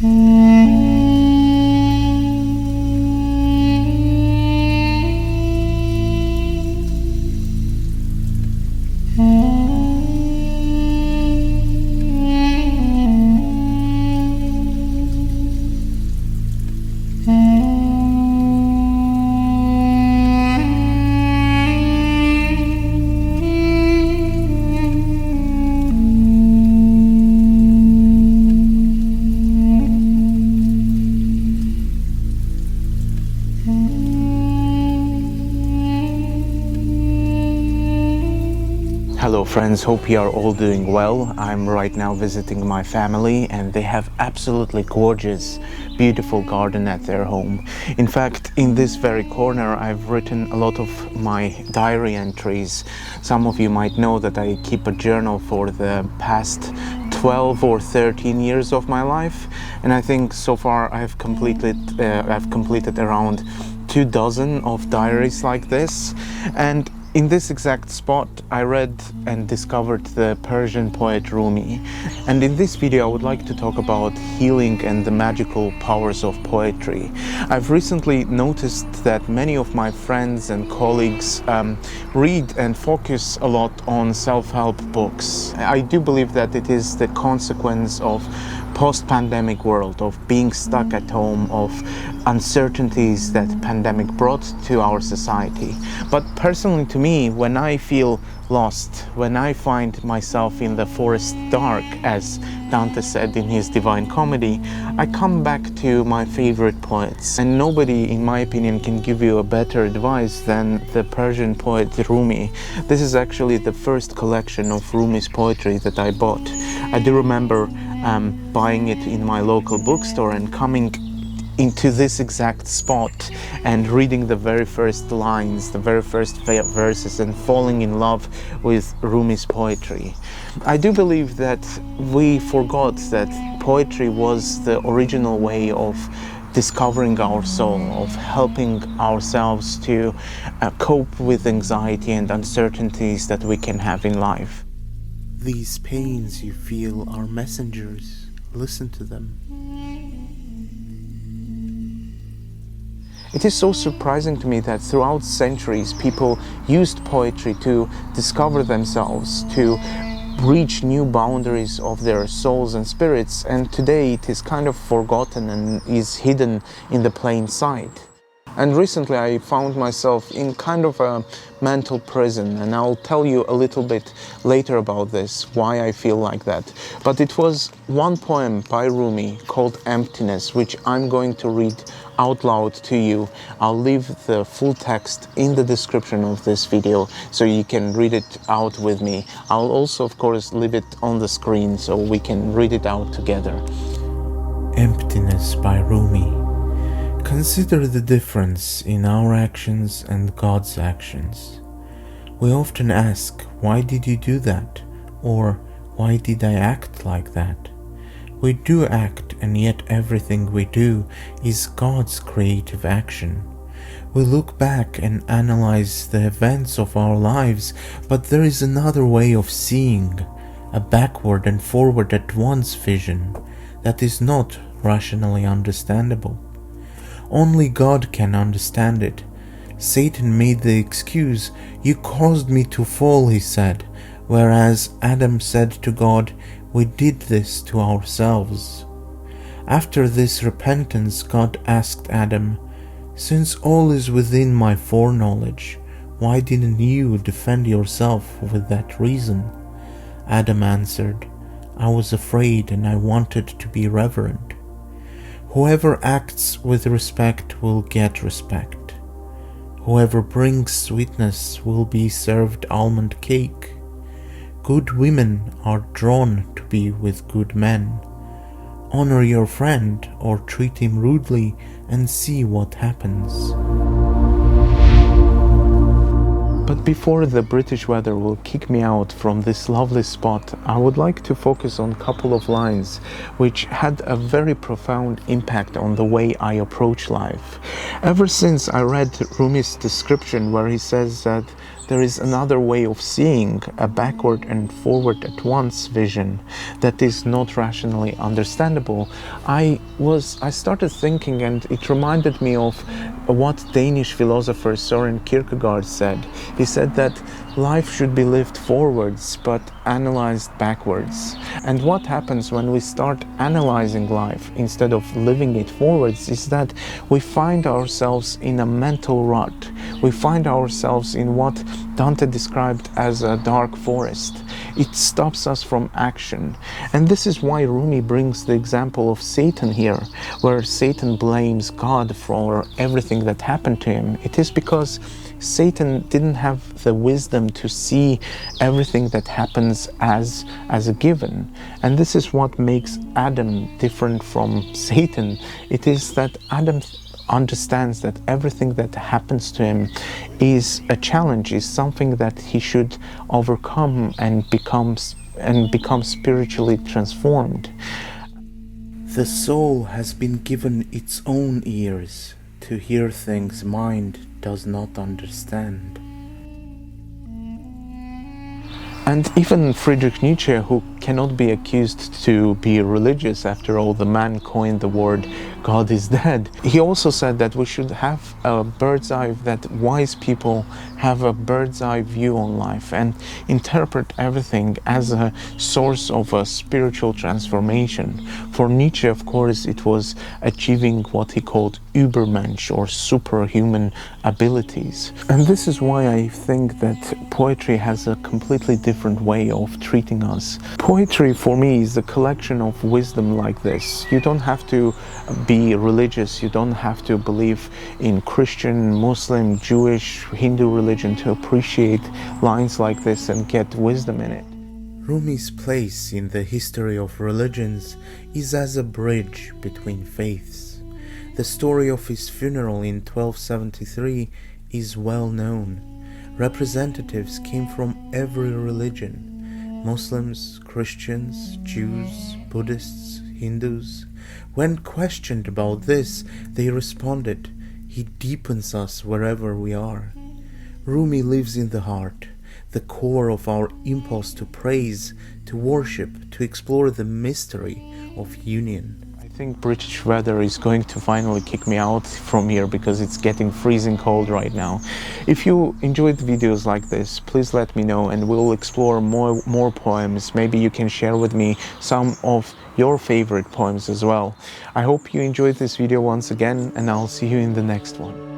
Hello friends, hope you are all doing well. I'm right now visiting my family and they have absolutely gorgeous, beautiful garden at their home. In fact, in this very corner I've written a lot of my diary entries. Some of you might know that I keep a journal for the past 12 or 13 years of my life, and I think so far I've completed around 24 of diaries like this. And in this exact spot, I read and discovered the Persian poet Rumi. And in this video, I would like to talk about healing and the magical powers of poetry. I've recently noticed that many of my friends and colleagues read and focus a lot on self-help books. I do believe that it is the consequence of post-pandemic world, of being stuck at home, of uncertainties that pandemic brought to our society. But personally to me, when I feel lost, when I find myself in the forest dark, as Dante said in his Divine Comedy, I come back to my favorite poets. And nobody, in my opinion, can give you a better advice than the Persian poet Rumi. This is actually the first collection of Rumi's poetry that I bought. I do remember buying it in my local bookstore and coming into this exact spot and reading the very first lines, the very first verses, and falling in love with Rumi's poetry. I do believe that we forgot that poetry was the original way of discovering our soul, of helping ourselves to cope with anxiety and uncertainties that we can have in life. These pains you feel are messengers. Listen to them. It is so surprising to me that throughout centuries people used poetry to discover themselves, to reach new boundaries of their souls and spirits, and today it is kind of forgotten and is hidden in the plain sight. And recently I found myself in kind of a mental prison, and I'll tell you a little bit later about this, why I feel like that. But it was one poem by Rumi called Emptiness, which I'm going to read out loud to you. I'll leave the full text in the description of this video so you can read it out with me. I'll also, of course, leave it on the screen so we can read it out together. Emptiness by Rumi. Consider the difference in our actions and God's actions. We often ask, why did you do that? Or, why did I act like that? We do act, and yet everything we do is God's creative action. We look back and analyze the events of our lives, but there is another way of seeing, a backward and forward at once vision that is not rationally understandable. Only God can understand it. Satan made the excuse, "You caused me to fall," he said, whereas Adam said to God, "We did this to ourselves." After this repentance, God asked Adam, "Since all is within my foreknowledge, why didn't you defend yourself with that reason?" Adam answered, "I was afraid and I wanted to be reverent." Whoever acts with respect will get respect. Whoever brings sweetness will be served almond cake. Good women are drawn to be with good men. Honor your friend or treat him rudely and see what happens. But before the British weather will kick me out from this lovely spot, I would like to focus on a couple of lines which had a very profound impact on the way I approach life. Ever since I read Rumi's description where he says that there is another way of seeing, a backward and forward at once vision that is not rationally understandable. I started thinking, and it reminded me of what Danish philosopher Søren Kierkegaard said. He said that life should be lived forwards but analyzed backwards. And what happens when we start analyzing life instead of living it forwards is that we find ourselves in a mental rut. We find ourselves in what Dante described as a dark forest. It stops us from action. And this is why Rumi brings the example of Satan here, where Satan blames God for everything that happened to him. It is because Satan didn't have the wisdom to see everything that happens as a given. And this is what makes Adam different from Satan. It is that Adam understands that everything that happens to him is a challenge, is something that he should overcome and become spiritually transformed. The soul has been given its own ears to hear things mind does not understand. And even Friedrich Nietzsche, who cannot be accused to be religious, after all, the man coined the word God is dead, he also said that we should have a bird's eye, that wise people have a bird's eye view on life and interpret everything as a source of a spiritual transformation. For Nietzsche, of course, it was achieving what he called Übermensch, or superhuman abilities. And this is why I think that poetry has a completely different way of treating us. Poetry for me is a collection of wisdom like this. You don't have to be religious, you don't have to believe in Christian, Muslim, Jewish, Hindu religion to appreciate lines like this and get wisdom in it. Rumi's place in the history of religions is as a bridge between faiths. The story of his funeral in 1273 is well known. Representatives came from every religion: Muslims, Christians, Jews, Buddhists, Hindus. When questioned about this, they responded, "He deepens us wherever we are." Rumi lives in the heart, the core of our impulse to praise, to worship, to explore the mystery of union. I think British weather is going to finally kick me out from here because it's getting freezing cold right now. If you enjoyed videos like this, please let me know and we'll explore more poems. Maybe you can share with me some of your favorite poems as well. I hope you enjoyed this video once again, and I'll see you in the next one.